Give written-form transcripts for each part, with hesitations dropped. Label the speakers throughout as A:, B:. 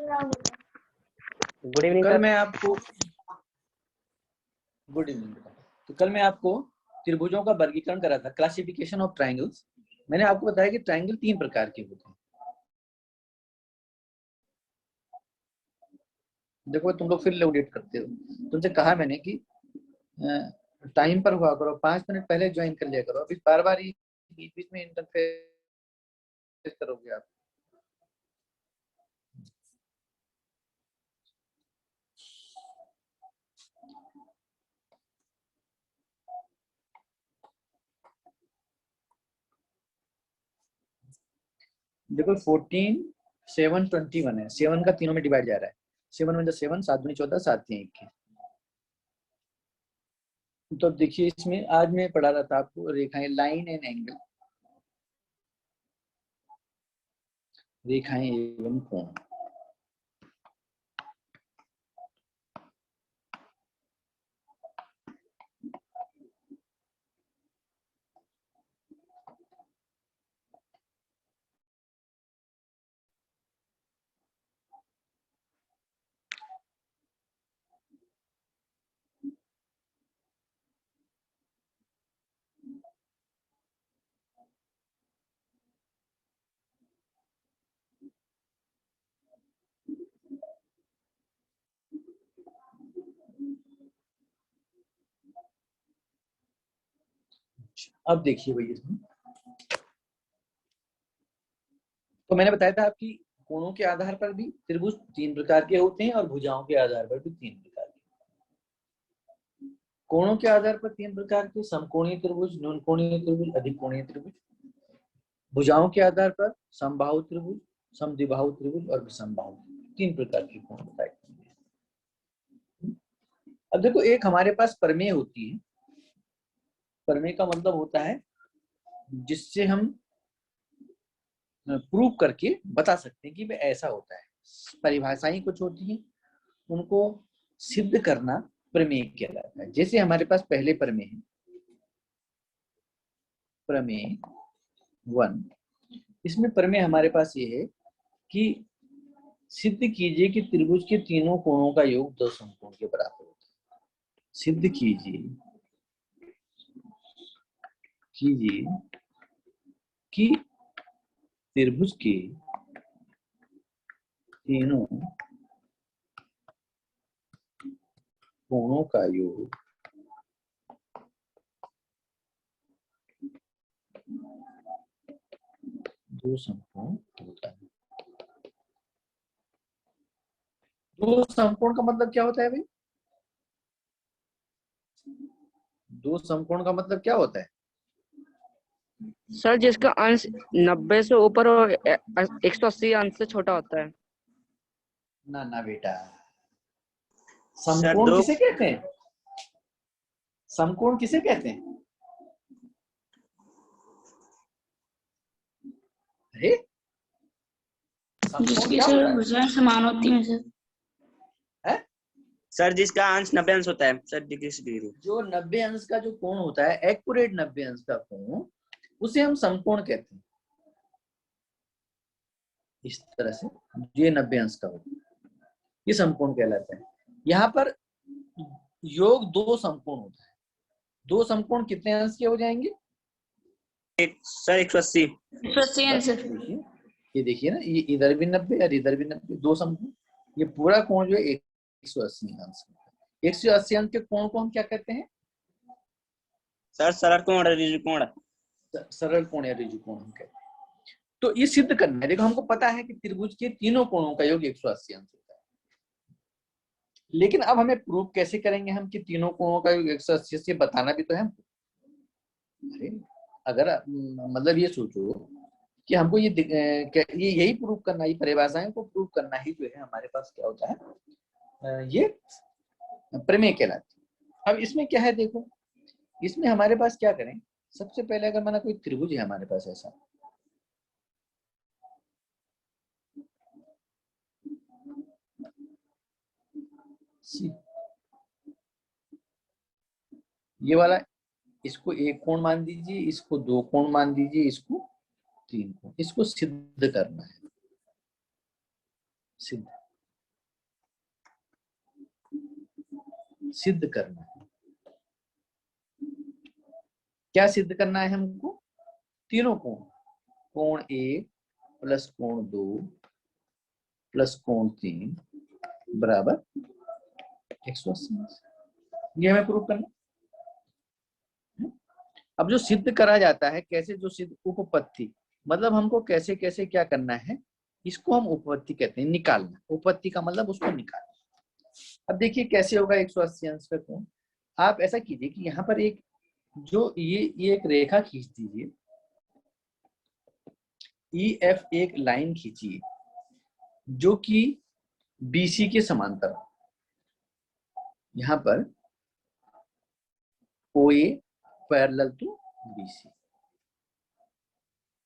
A: Good evening
B: कल
A: sir.
B: मैं आपको गुड इवनिंग। तो कल मैं आपको त्रिभुजों का वर्गीकरण करा था, क्लासिफिकेशन ऑफ ट्रायंगल्स। मैंने आपको बताया कि ट्रायंगल 3 प्रकार के होते हैं। देखो तुम लोग फिर लेट करते हो। तुमसे कहा मैंने कि टाइम पर हुआ करो, 5 मिनट पहले ज्वाइन कर लिया करो। अभी बार बार बीच बीच में इंटरफेयर करोगे आप। देखो 14 7 21 है, 7 का तीनों में डिवाइड जा रहा है। 7 में 7, 7 दूनी 14, 7 3 21। तो देखिए इसमें आज मैं पढ़ा रहा था आपको रेखाएं, लाइन एंड एंगल, रेखाएं एवं कोण। अब देखिए भैया इसमें, तो मैंने बताया था आपकी कोणों के आधार पर भी त्रिभुज 3 प्रकार के होते हैं और भुजाओं के आधार पर भी 3 प्रकार के। कोणों के आधार पर 3 प्रकार के, समकोणीय त्रिभुज, न्यूनकोणीय त्रिभुज, अधिकोणीय त्रिभुज। भुजाओं के आधार पर समबाहु त्रिभुज, समद्विबाहु त्रिभुज और विषमबाहु त्रिभुज। 3 प्रकार के कोण बताए। अब देखो एक हमारे पास प्रमेय होती है। प्रमेय का मतलब होता है जिससे हम प्रूव करके बता सकते हैं कि वे ऐसा होता है। परिभाषाएं कुछ होती हैं, उनको सिद्ध करना प्रमेय कहलाता है। जैसे हमारे पास पहले प्रमेय है, प्रमेय 1। इसमें प्रमेय हमारे पास ये है कि सिद्ध कीजिए कि त्रिभुज के तीनों कोणों का योग 2 समकोण के बराबर होता है। सिद्ध कीजिए कि त्रिभुज के तीनों कोणों का योग 2 समकोण होता है। 2 समकोण का मतलब क्या होता है भाई? 2 समकोण का मतलब क्या होता है?
C: सर जिसका अंश 90 से ऊपर और 180 अंश से छोटा होता है।
B: ना ना बेटा, समकोण किसे कहते हैं? समकोण किसे कहते हैं? अरे
D: जिसकी सर भुजाएं समान होती हैं सर।
A: सर जिसका अंश 90 अंश होता है सर, डिग्री से डिग्री।
B: जो 90 अंश का जो कोण होता है, एक्यूरेट 90 अंश का कोण, उसे हम समकोण कहते हैं। इस तरह से ये 90 अंश का होता है, ये समकोण कहलाता है। यहाँ पर योग 2 समकोण होता है। 2 समकोण कितने अंश के हो जाएंगे
A: सर? 180
D: अंश।
B: ये देखिए ना, ये इधर भी 90 और इधर भी 90, 2 समकोण। ये पूरा कोण जो है 180 अंश। 180 अंश के कोण को हम क्या कहते हैं
A: सर? सरल कोण, ऋजु कोण।
B: सरल कोण या ऋजु कोण हम कहते हैं। तो ये सिद्ध करना है। देखो हमको पता है कि त्रिभुज के तीनों कोणों का योग 180 अंश होता है, लेकिन अब हमें प्रूव कैसे करेंगे हम कि तीनों कोणों का योग 180 से? बताना भी तो है हमको। अरे अगर मतलब ये सोचो कि हमको ये यही प्रूव करना, ये परिभाषाएं को प्रूव करना ही जो है हमारे पास क्या होता है, ये प्रमेय कहलाती है। अब इसमें क्या है, देखो इसमें हमारे पास क्या करें। सबसे पहले अगर माना कोई त्रिभुज है हमारे पास ऐसा, ये वाला, इसको 1 कोण मान दीजिए, इसको 2 कोण मान दीजिए, इसको 3 कोण। इसको सिद्ध करना है, सिद्ध। सिद्ध करना है। क्या सिद्ध करना है हमको? तीनों कोण, कोण 1 प्लस कोण 2 प्लस कोण 3 बराबर 180। ये हमें प्रूव करना। अब जो सिद्ध करा जाता है कैसे, जो सिद्ध उपपत्ति, मतलब हमको कैसे कैसे क्या करना है, इसको हम उपपत्ति कहते हैं, निकालना। उपपत्ति का मतलब उसको निकालना। अब देखिए कैसे होगा 180 अंश का कोण। आप ऐसा कीजिए कि यहाँ पर एक जो ये एक रेखा खींच दीजिए, EF एक लाइन खींचिए जो कि BC के समांतर। यहाँ पर OA parallel to BC,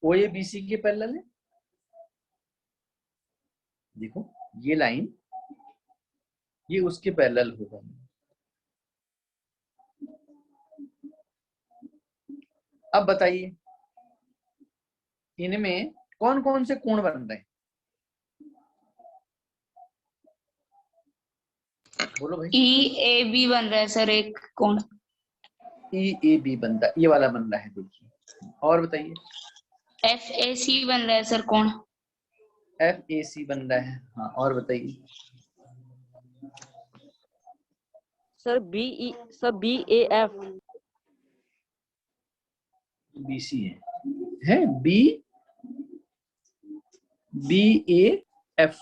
B: OA BC के पैरेलल है। देखो ये लाइन, ये उसके पैरेलल होगा। अब बताइए इनमें कौन कौन से कोण बन रहे हैं? बोलो भाई।
D: EAB बन रहा है सर एक कोण।
B: EAB बनता, ये वाला बन रहा है, देखिए। और बताइए।
D: FAC बन रहा है सर कोण।
B: FAC बन रहा है, हाँ। और बताइए।
C: Sir BAF।
B: BC है BAF,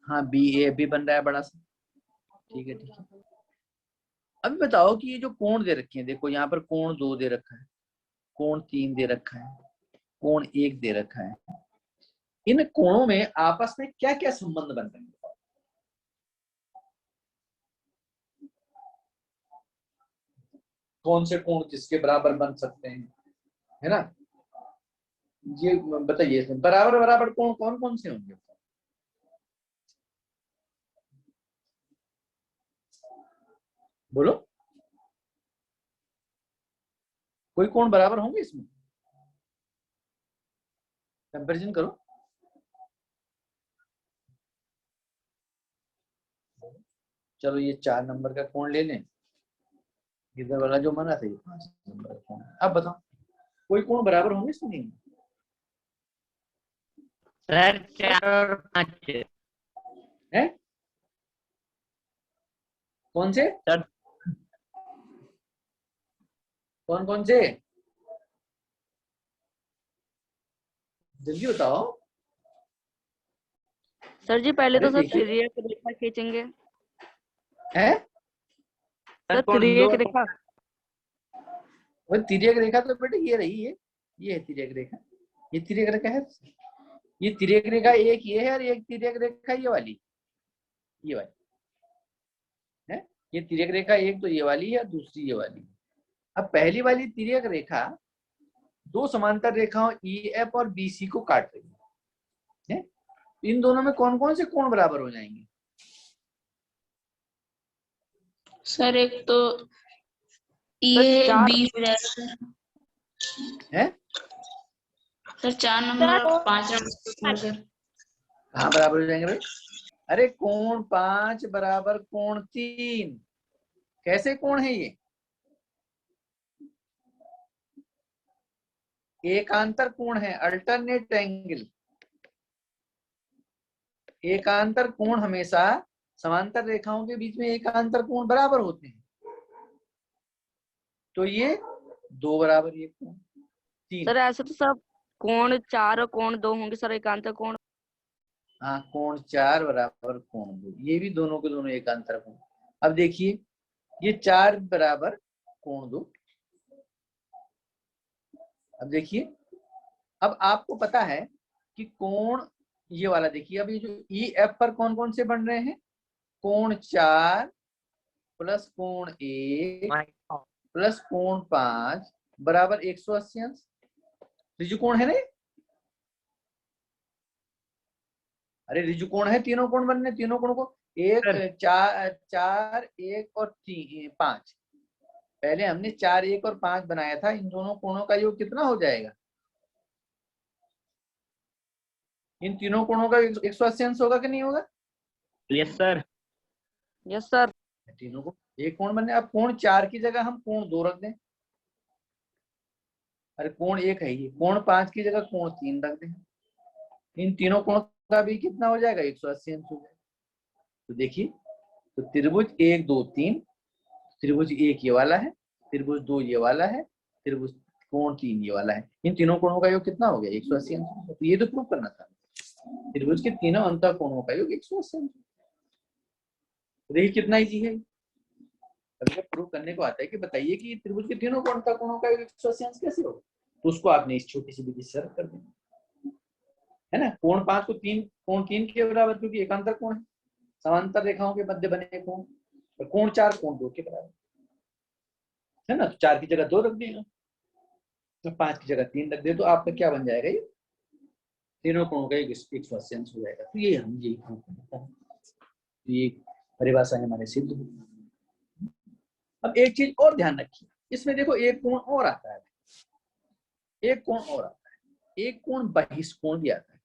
B: हाँ BA भी बन रहा है बड़ा सा। ठीक है ठीक है। अभी बताओ कि ये जो कोण दे रखे हैं, देखो यहाँ पर कोण 2 दे रखा है, कोण 3 दे रखा है, कोण 1 दे रखा है। इन कोणों में आपस में क्या क्या संबंध बन रहे हैं? कौन से कोण किसके बराबर बन सकते हैं, है ना? ये बताइए, बराबर बराबर कोण कौन कौन से होंगे? बोलो, कोई कोण बराबर होंगे इसमें? कंपैरिजन करो। चलो ये 4 नंबर का कोण ले लें, इधर वाला जो माना था ये 5 नंबर का कोण। अब बताओ कोई कोण बराबर होंगे इसमें? नहीं
E: सर 4 और 5
B: है। कौन से?
A: सर
B: कौन कौन से? जल्दी बताओ।
C: सर जी पहले तो
B: अरे
C: सर
B: देखिए।
C: तिर्यक रेखा खींचेंगे।
B: है
C: सर
A: कौन
C: तिर्यक
A: दो?
C: रेखा।
B: वो तिर्यक रेखा तो बेटे ये रही है, ये है तिर्यक रेखा, ये तिर्यक रेखा है। ये तिर्यक रेखा एक ये है और एक तिर्यक रेखा ये वाली, ये वाली है। ये तिर्यक रेखा एक तो ये वाली है, दूसरी ये वाली। अब पहली वाली तिर्यक रेखा दो समांतर रेखाओं EF और BC को काट रही है। इन दोनों में कौन कौन से कोण बराबर हो जाएंगे?
D: सर एक तो EAB हो जाएगा सर।
B: है
D: सर 4 नंबर और 5 नंबर सर।
B: कहाँ बराबर हो जाएंगे भाई? अरे कोण 5 बराबर कोण 3। कैसे कोण है ये? एकांतर कोण है, अल्टरनेट एंगल। एकांतर कोण हमेशा समांतर रेखाओं के बीच में एकांतर कोण बराबर होते हैं। तो ये 2 बराबर, ये कोण 3।
C: सर ऐसे तो सब कोण 4 और कोण 2 होंगे सर, एकांतर कोण।
B: हाँ, कोण 4 बराबर कोण 2, ये भी दोनों के दोनों एकांतर कोण। अब देखिए ये 4 बराबर कोण 2। अब देखिए, अब आपको पता है कि कोण ये वाला, देखिए अब ये जो EF पर कौन कौन से बन रहे हैं? कोण 4 प्लस कोण 1 प्लस कोण 5 बराबर 180 अंश। ऋजुकोण है ना? अरे ऋजुकोण है, तीनों कोण बनने, तीनों कोण को 1 4 1 और 5। पहले हमने 4 1 और 5 बनाया था, इन दोनों कोणों का योग कितना हो जाएगा? इन तीनों कोणों का 180 अंश होगा कि नहीं होगा?
A: Yes sir.
C: Yes sir.
B: तीनों को एक कोण बनने, अब कोण 4 की जगह हम कोण 2 रख दें। अरे कोण 1 है ये, कोण 5 की जगह कोण 3 रख दें। इन तीनों कोण का भी कितना हो जाएगा, 180 अंश हो जाएगा। तो देखिए, तो त्रिभुज 1 2 3, त्रिभुज 1 ये वाला है, त्रिभुज 2 ये वाला है, त्रिभुज कोण 3 ये वाला है। इन तीनों कोणों का योग कितना हो गया, 180 अंश। तो ये तो प्रूव करना था, त्रिभुज के तीनों अंतर कोणों का योग 180 अंश। देखिए कितना इजी है। अभी जब प्रूव करने को आता है कि बताइए कि त्रिभुज के तीनों अंतर कोणों का योग 180 अंश कैसे होगा, तो उसको आपने इस छोटी सी विधि से रख कर देना है ना। कोण 5 को 3 कोण 3 के बराबर, क्योंकि एकांतर कोण है, समांतर रेखाओं के मध्य बने कोण। और कोण 4 कोण 2 के बराबर है ना, तो 4 की जगह 2 रख देगा, तो 5 की जगह 3 रख दे, तो आपका क्या बन जाएगा, ये तीनों कोणों का 180 अंश हो जाएगा। तो ये हम यही प्रूव करते हैं, ये परिभाषा हमारे सिद्ध हुई। अब एक चीज और ध्यान रखिए, इसमें देखो एक कोण और आता है, एक कोण और आता है, एक कोण बहिष्कोण भी आता है।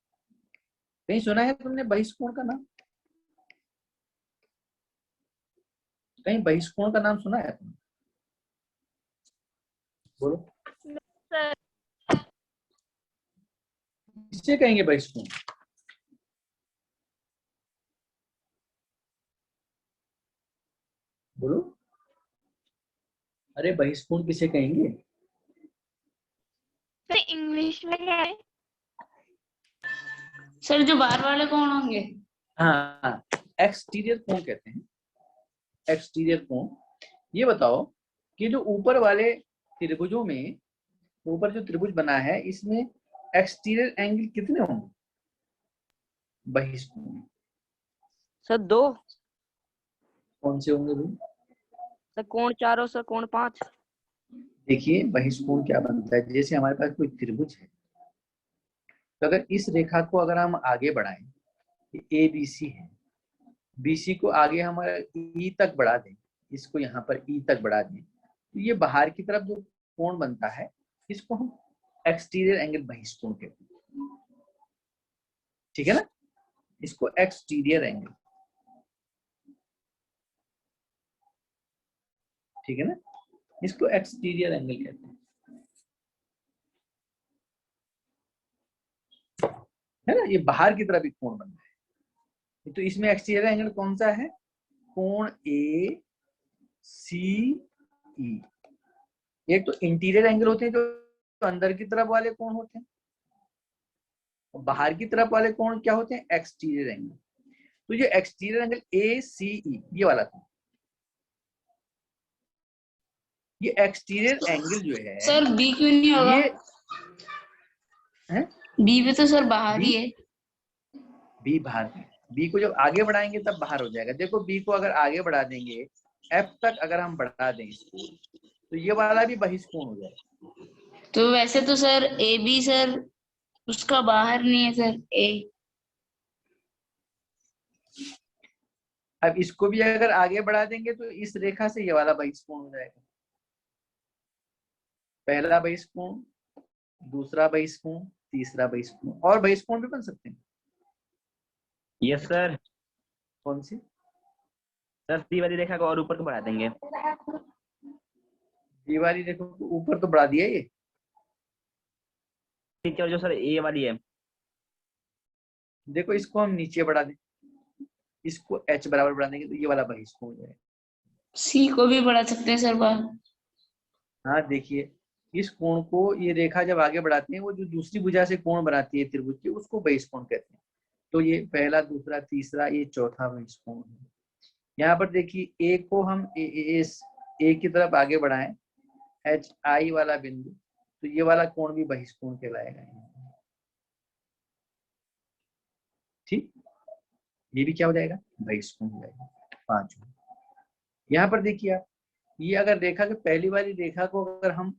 B: कहीं सुना है तुमने बहिष्कोण का नाम, कहीं बहिष्कोण का नाम सुना है तुमने, बोलो। किससे कहेंगे बहिष्कोण, बोलो। अरे बहिष्कोण किसे कहेंगे,
D: इंग्लिश में क्या है सर, जो बाहर वाले कौन होंगे?
B: हाँ, एक्सटीरियर कोण कहते हैं, एक्सटीरियर कोण। ये बताओ कि जो ऊपर वाले त्रिभुजों में, ऊपर जो त्रिभुज बना है इसमें एक्सटीरियर एंगल कितने होंगे बहिष्कोण में?
C: सर 2।
B: कौन से होंगे भाई?
C: सर कोण 4 और सर कोण 5।
B: देखिए बहिष्कोण क्या बनता है, जैसे हमारे पास कोई त्रिभुज है, तो अगर इस रेखा को अगर हम आगे बढ़ाएं, ए बी सी है, बीसी को आगे हमारा ई तक बढ़ा दें, इसको यहाँ पर ई तक बढ़ा दें, तो ये बाहर की तरफ जो कोण बनता है इसको हम एक्सटीरियर एंगल बहिष्कोण कहते हैं, ठीक है ना। इसको एक्सटीरियर एंगल, ठीक है ना, इसको एक्सटीरियर एंगल कहते हैं, है ना। ये बाहर की तरफ एक कोण बन रहा है, तो इसमें एक्सटीरियर एंगल कौन सा है, कोण ए सी ई। एक तो इंटीरियर एंगल होते हैं जो अंदर की तरफ वाले कोण होते हैं, और बाहर की तरफ वाले कोण क्या होते हैं, एक्सटीरियर एंगल। तो ये एक्सटीरियर एंगल ए सी ई ये वाला कोण, ये एक्सटीरियर एंगल जो है
D: सर बी क्यों नहीं होगा?
B: ये है,
D: बी भी तो सर बाहर ही है।
B: बी बाहर है, बी को जब आगे बढ़ाएंगे तब बाहर हो जाएगा। देखो बी को अगर आगे बढ़ा देंगे, एफ तक अगर हम बढ़ा दें इसको, तो ये वाला भी बहिष्कोण हो जाएगा।
D: तो वैसे तो सर ए बी सर उसका बाहर नहीं है सर, ए।
B: अब इसको भी अगर आगे बढ़ा देंगे तो इस रेखा से ये वाला बहिष्कोण हो जाएगा, पहला बहिष्कोण, दूसरा बहिष्कोण, तीसरा बहिष्कोण, और बहिष्कोण भी बन सकते हैं।
A: Yes sir.
B: कौन सी
A: सर सी वाली रेखा को और ऊपर को बढ़ा देंगे।
B: दीवारी रेखा को ऊपर तो बढ़ा दिया ये,
A: ठीक है, और जो सर ए वाली है,
B: देखो इसको हम नीचे बढ़ा दें, इसको h बराबर बढ़ा देंगे तो ये वाला बहिष्कोण हो जाएगा।
D: सी को भी बढ़ा सकते हैं सर बाहर।
B: हाँ देखिए, इस कोण को, ये रेखा जब आगे बढ़ाते हैं, वो जो दूसरी भुजा से कोण बनाती है त्रिभुज की, उसको बहिष्कोण कहते हैं। तो ये पहला, दूसरा, तीसरा, ये चौथा बहिष्कोण है। यहाँ पर देखिए ए को हम ए की तरफ आगे बढ़ाएं, एच आई वाला बिंदु, तो ये वाला कोण भी बहिष्कोण कहलाएगा। ठीक, ये भी क्या हो जाएगा, बहिष्कोण हो जाएगा। 5 यहाँ पर देखिए आप, ये अगर रेखा के पहली वाली रेखा को अगर हम,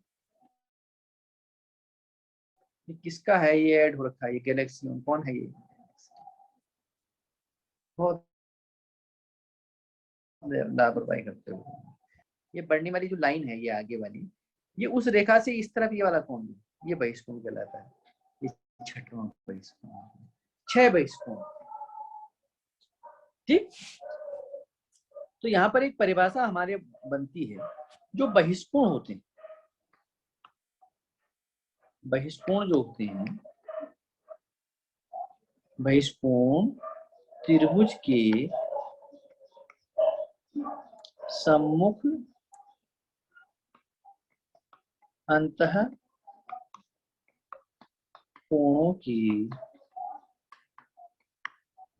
B: ये किसका है, ये ऐड हो रखा है, ये गैलेक्सी कौन है, ये बहुत लापरवाही करते हो। ये बढ़ने वाली जो लाइन है, ये आगे वाली, ये उस रेखा से इस तरफ ये वाला कोण है, ये बहिष्कोण कहलाता है। ये छठवां बहिष्कोण, 6 बहिष्कोण। ठीक, तो यहाँ पर एक परिभाषा हमारे बनती है, जो बहिष्कोण होते हैं, बहिष्कोण जो होते हैं, बहिष्कोण त्रिभुज के सम्मुख अंतः कोणों के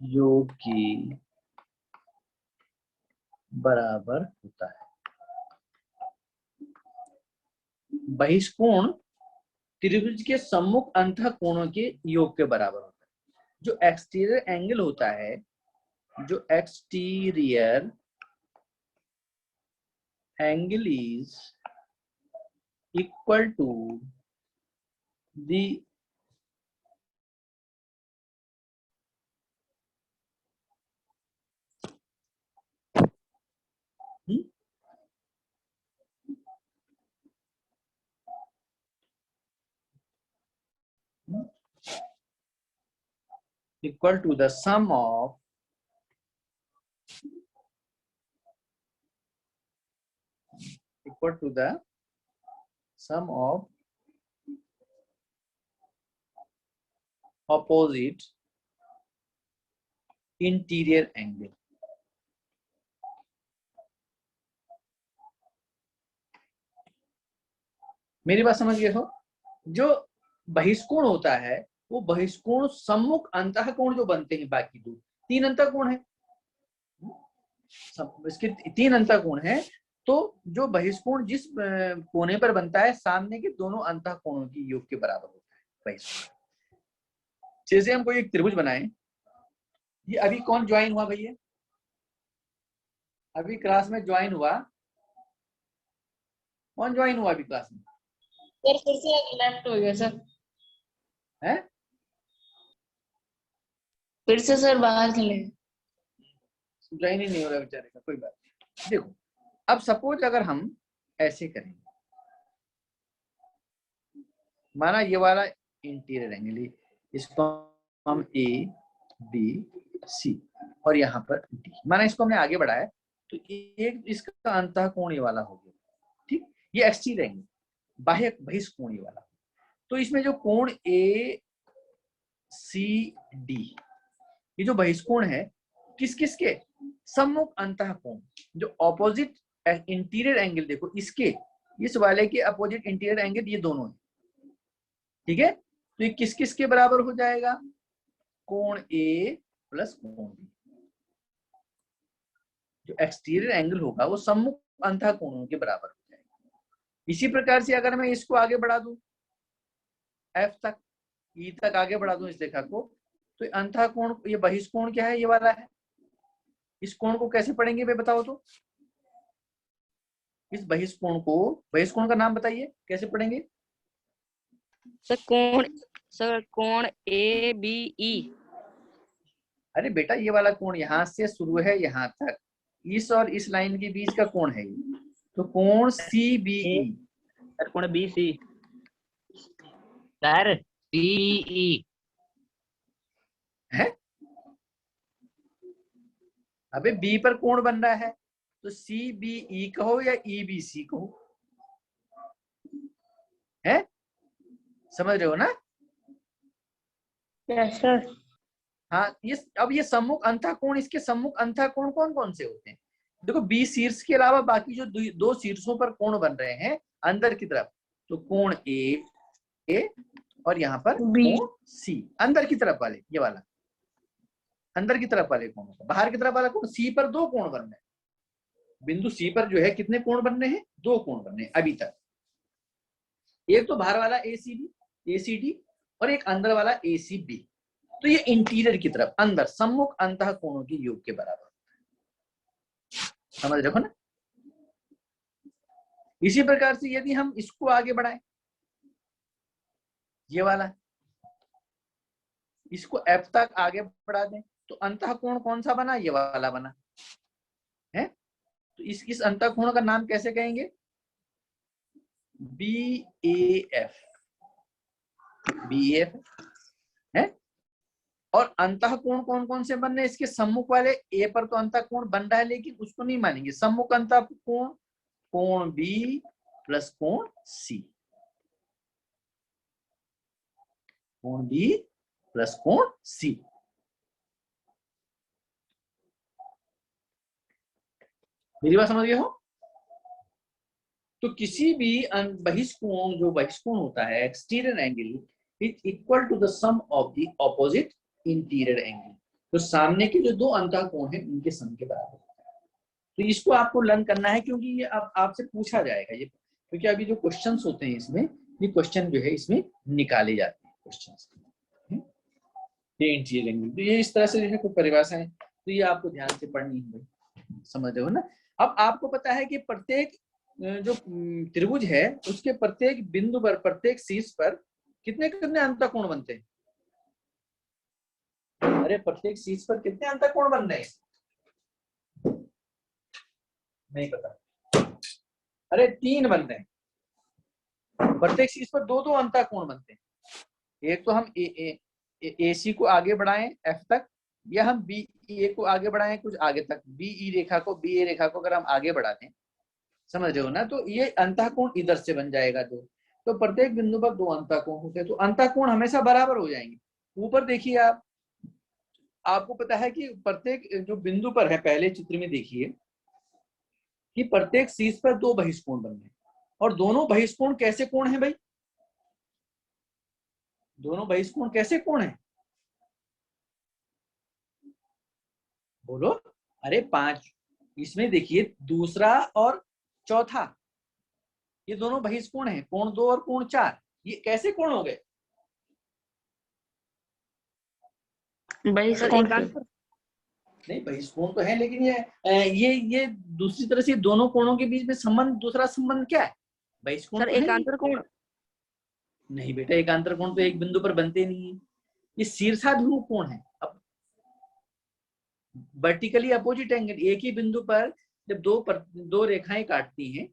B: योग के बराबर होता है। बहिष्कोण त्रिभुज के सम्मुख अंतः कोणों के योग के बराबर होता है। जो एक्सटीरियर एंगल होता है, जो exterior angle is equal to the equal to the sum of opposite interior angle। मेरी बात समझ गए हो? जो बहिष्कोण होता है वो बहिष्कोण सम्मुख अंतः कोण जो बनते हैं, बाकी दो तीन अंतः कोण है, इसके तीन अंतः कोण है। तो जो बहिष्कोण जिस कोने पर बनता है, सामने के दोनों अंतः कोणों की योग के बराबर होता है बहिष्कोण। जैसे हम कोई एक त्रिभुज बनाए, ये अभी कौन ज्वाइन हुआ भैया? अभी क्लास में ज्वाइन हुआ कौन? ज्वाइन हुआ अभी क्लास में?
D: सर फिर से लेफ्ट हो गया सर।
B: है?
D: फिर से सर बाहर चले गए।
B: ज्वाइन ही नहीं हो रहा बेचारे का, कोई बात नहीं। देखो अब सपोज अगर हम ऐसे करें, माना ये वाला इंटीरियर एंगल, इसको हम ए बी सी और यहाँ पर डी, माना इसको हमने आगे बढ़ाया तो एक इसका अंतः कोण ये वाला हो गया, ठीक। ये एक्सटीरियर एंगल, बाह्य बहिष्कोण ये वाला। तो इसमें जो कोण ए सी डी, ये जो बहिष्कोण है किस किस के? सम्मुख अंतः कोण, जो ऑपोजिट इंटीरियर एंगल, देखो इसके, इस वाले के अपोजिट इंटीरियर एंगल ये दोनों है, ठीक है। तो ये किस किस के बराबर हो जाएगा? कोण ए प्लस कोण बी। जो एक्सटीरियर एंगल होगा वो सम्मुख अंतः कोणों के बराबर हो जाएगा। इसी प्रकार से अगर मैं इसको आगे बढ़ा दूं, एफ तक, ई तक आगे बढ़ा दूं इस रेखा को, तो अंतः कोण, ये बहिष्कोण क्या है? ये वाला है। इस कोण को कैसे पढ़ेंगे भाई बताओ तो? इस बहिष्कोण को, बहिष्कोण का नाम बताइए, कैसे पढ़ेंगे?
C: सर कोण ए बी ई।
B: अरे बेटा ये वाला कोण यहाँ से शुरू है यहाँ तक, इस और इस लाइन के बीच का कोण है ये, तो कोण सी बी ई।
A: सर कोण बी सी।
E: सर सीई
B: है? अबे बी पर कोण बन रहा है तो सी बी ई कहो या ई बी सी कहो, है? समझ रहे हो ना?
D: Yes sir.
B: हाँ, ये अब ये सम्मुख अंतः कोण, इसके सम्मुख अंतः कोण कौन कौन से होते हैं? देखो बी शीर्ष के अलावा बाकी जो दो शीर्षों पर कोण बन रहे हैं अंदर की तरफ, तो कोण ए और यहाँ पर कोण सी, अंदर की तरफ वाले, ये वाला अंदर की तरफ वाले कोण, बाहर की तरफ वाला कोण। सी पर दो कोण बन रहे हैं, बिंदु सी पर जो है कितने कोण बन रहे हैं? दो कोण बन रहे हैं अभी तक। एक तो बाहर वाला एसीडी और एक अंदर वाला एसीबी। तो ये इंटीरियर की तरफ अंदर सम्मुख अंतः कोणों के योग के बराबर होता है। समझ रहे हो ना? इसी प्रकार से यदि हम इसको आगे बढ़ाएं, ये वाला, इसको एफ तक आगे बढ़ा दें, तो अंतः कोण कौन सा बना? ये वाला बना है। तो इस अंतः कोण का नाम कैसे कहेंगे? बी ए एफ है। और अंतःकोण कौन कौन से बन रहे हैं? इसके सम्मुख वाले ए पर तो अंतःकोण बन रहा है, लेकिन उसको नहीं मानेंगे। सम्मुख अंतःकोण कोण बी प्लस कोण सी, कोण बी प्लस कोण सी। मेरी बात समझ गए हो? तो किसी भी बहिष्कोण, जो बहिष्कोण होता है exterior angle, is equal to the sum of the opposite interior angle. तो सामने के जो दो अंतःकोण हैं उनके सम के बराबर होता है। तो इसको आपको लर्न करना है, क्योंकि ये आपसे पूछा जाएगा ये, क्योंकि अभी जो क्वेश्चंस होते हैं इसमें, ये क्वेश्चन जो है इसमें निकाले जाते हैं क्वेश्चंस। ये इंटीरियर एंगल, तो ये इस तरह से जो है कुछ परिभाषाएं, तो ये आपको ध्यान से पढ़नी है भाई, समझ रहे हो ना? अब आपको पता है कि प्रत्येक जो त्रिभुज है उसके प्रत्येक बिंदु पर, प्रत्येक शीर्ष पर कितने कितने अंतःकोण बनते हैं? अरे प्रत्येक शीर्ष पर कितने अंतःकोण बन रहे हैं? नहीं पता? अरे 3 बन रहे हैं। प्रत्येक शीर्ष पर दो दो अंतःकोण बनते हैं। एक तो हम ए सी को आगे बढ़ाएं एफ तक, या हम बी ए को आगे बढ़ाएं कुछ आगे तक, बी ई रेखा को, बी ए रेखा को अगर हम आगे बढ़ाते हैं, समझ रहे हो ना? तो ये अंतःकोण इधर से बन जाएगा दो। तो प्रत्येक बिंदु पर दो अंतःकोण होते हैं, तो अंतःकोण हमेशा बराबर हो जाएंगे। ऊपर देखिए आप, आपको पता है कि प्रत्येक जो बिंदु पर है, पहले चित्र में देखिए कि प्रत्येक शीर्ष पर दो बहिष्कोण बन रहे हैं, और दोनों बहिष्कोण कैसे कोण है भाई? दोनों बहिष्कोण कैसे कोण है? बोलो। अरे 5, इसमें देखिए दूसरा और चौथा, ये दोनों बहिष्कोण है, कोण 2 और कोण 4। ये कैसे कोण हो गए?
C: बहिष्कोण से।
B: नहीं, बहिष्कोण तो है, लेकिन ये दूसरी तरह से दोनों कोणों के बीच में संबंध, दूसरा संबंध क्या है? बहिष्कोण
C: सर
B: तो है
C: एकांतर कोण।
B: नहीं बेटा, एकांतर कोण तो एक बिंदु पर बनते नहीं है, ये शीर्षाभिमुख कोण है। अब वर्टिकली अपोजिट एंगल, एक ही बिंदु पर जब दो रेखाएं काटती हैं,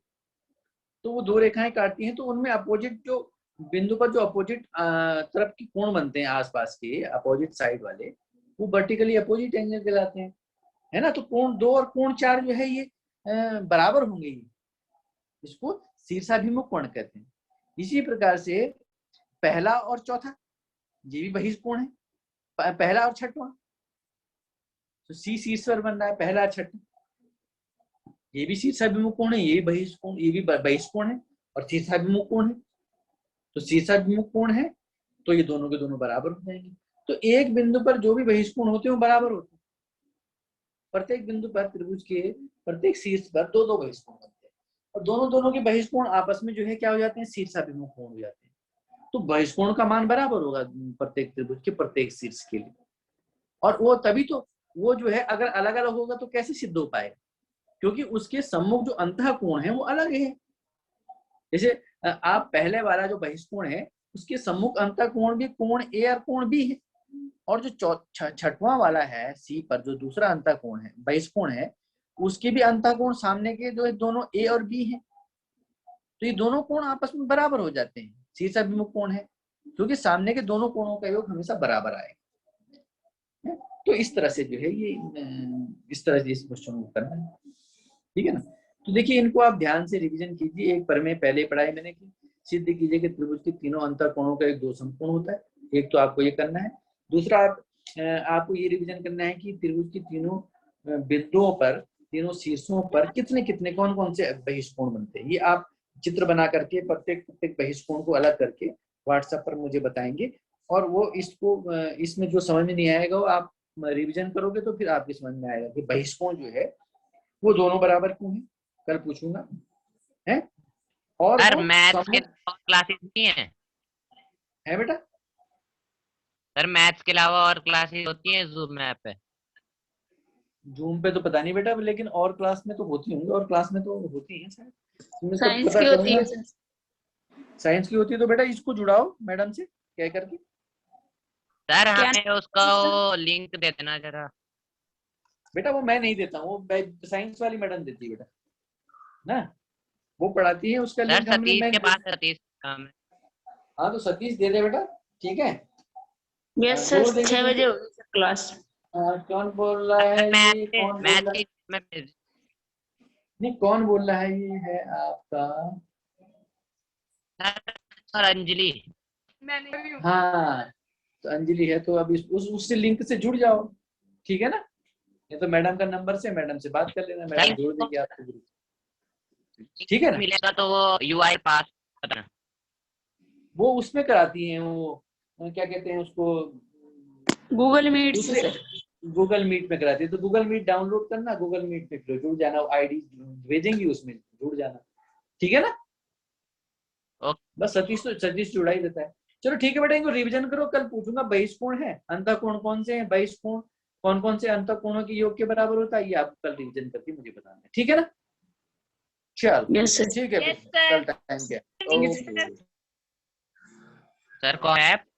B: तो वो दो रेखाएं काटती हैं, तो उनमें अपोजिट जो बिंदु पर जो अपोजिट तरफ के कोण बनते हैं, आसपास के अपोजिट साइड वाले, वो वर्टिकली अपोजिट एंगल कहलाते हैं, है ना? तो कोण 2 और कोण 4 जो है ये बराबर होंगे, ये इसको शीर्षाभिमुख कोण कहते हैं। इसी प्रकार से पहला और चौथा, ये भी बहिष्कोण है, पहला और छठवां, तो सी शीर्ष पर बन रहा है, पहला छठा, ये भी शीर्षाभिमुख कोण है, ये भी बहिष्कोण, ये भी बहिष्कोण है, और शीर्षाभिमुख कोण है। तो शीर्षाभिमुख कोण है, तो ये दोनों के दोनों बराबर हो जाएंगे। तो एक बिंदु पर जो भी बहिष्कोण होते हैं वो बराबर होते हैं। प्रत्येक बिंदु पर त्रिभुज के प्रत्येक शीर्ष पर दो दो बहिष्कोण बनते हैं, और दोनों दोनों के बहिष्कोण आपस में जो है क्या हो जाते हैं? शीर्षाभिमुख कोण हो जाते हैं। तो बहिष्कोण का मान बराबर होगा प्रत्येक त्रिभुज के प्रत्येक शीर्ष के लिए। और वो तभी तो, वो जो है अगर अलग अलग होगा तो कैसे सिद्ध हो पाएगा? क्योंकि उसके सम्मुख जो अंतःकोण है वो अलग है। जैसे आप पहले वाला जो बहिष्कोण है उसके सम्मुख अंतःकोण भी कोण ए और कोण बी है, और जो छठवां वाला है सी पर, जो दूसरा अंतःकोण है, बहिष्कोण है, उसके भी अंतःकोण सामने के जो है दोनों ए और बी है। तो ये दोनों कोण आपस में बराबर हो जाते हैं, शीर्षाभिमुख कोण है, क्योंकि सामने के दोनों कोणों का योग हमेशा बराबर आएगा। तो इस तरह से जो है ये, इस तरह से इस क्वेश्चन को करना है, ठीक है ना? तो देखिए, इनको आप ध्यान से रिवीजन कीजिए। एक पर में पहले पढ़ाई मैंने की, सिद्ध कीजिए कि त्रिभुज के तीनों अंतःकोणों का एक दो समकोण होता है। एक तो आपको ये करना है। दूसरा आपको ये रिवीजन करना है कि त्रिभुज की तीनों बिंदुओं पर, तीनों शीर्षों पर कितने कितने कौन कौन से बहिष्कोण बनते हैं। ये आप चित्र बना करके प्रत्येक बहिष्कोण को अलग करके व्हाट्सएप पर मुझे बताएंगे, और वो इसको इसमें जो समझ में नहीं आएगा वो आप रिवीजन करोगे तो फिर आपकी समझ में आएगा कि बहिष्कोण जो है वो दोनों बराबर क्यों है। कल पूछूंगा है। और
E: सर
B: वो
E: मैथ्स के क्लासेस नहीं है
B: बेटा?
E: सर मैथ्स के अलावा और क्लासेस होती हैं जूम ऐप पे?
B: जूम पे तो पता नहीं बेटा, लेकिन और क्लास में तो होती होंगी, और क्लास में तो होती हैं शायद,
D: साइंस की होती है सर।
B: साइंस की होती है तो बेटा इसको जुड़ाओ मैडम से कह करके।
E: सर
D: क्या
E: हमें उसका वो लिंक दे देना जरा।
B: बेटा वो मैं नहीं देता हूँ, वो साइंस वाली मैडम देती है बेटा ना, वो पढ़ाती है, उसका
E: सर
B: लिंक हमने
E: सतीश
B: मैं।
E: के पास सतीश काम है।
B: हाँ तो सतीश दे दे बेटा, ठीक है।
D: यस सर,
B: बोल देंगे
D: 6 बजे होगी सर क्लास।
B: कौन बोल रहा है ये? कौन बोल
E: मैथ
B: रहा है?
E: की मैं भेज-
B: नहीं, कौन बोल रहा है? ये है आपका।
E: सर अंजलि।
B: हाँ, तो अंजलि है, तो अब उससे लिंक से जुड़ जाओ, ठीक है ना? ये तो मैडम का नंबर से मैडम से बात कर लेना, मैडम जोड़ देगी आपको ग्रुप। ठीक है ना?
E: मिलेगा तो वो यूआई पास करना।
B: वो उसमें कराती हैं, वो क्या कहते हैं उसको,
D: गूगल मीट से
B: दूसरे
D: सर।
B: गूगल मीट में कराती है। तो गूगल मीट डाउनलोड करना, गूगल मीट में फिर जुड़ जाना, आईडी भेजेंगी उसमें जुड़ जाना, ठीक है ना?
E: ओके।
B: बस सतीश जुड़ा ही देता है। चलो ठीक है बेटा, इनको रिवीजन करो, कल पूछूंगा बहिष्कोण है, अंतःकोण कौन से हैं, बहिष्कोण कौन कौन से अंतःकोणों के योग के बराबर होता है, ये आप कल रिवीजन करके मुझे बताना है, ठीक है ना? चलो
D: यस सर।
B: ठीक है, कल टाइम क्या? ओके।
E: सर कौन है?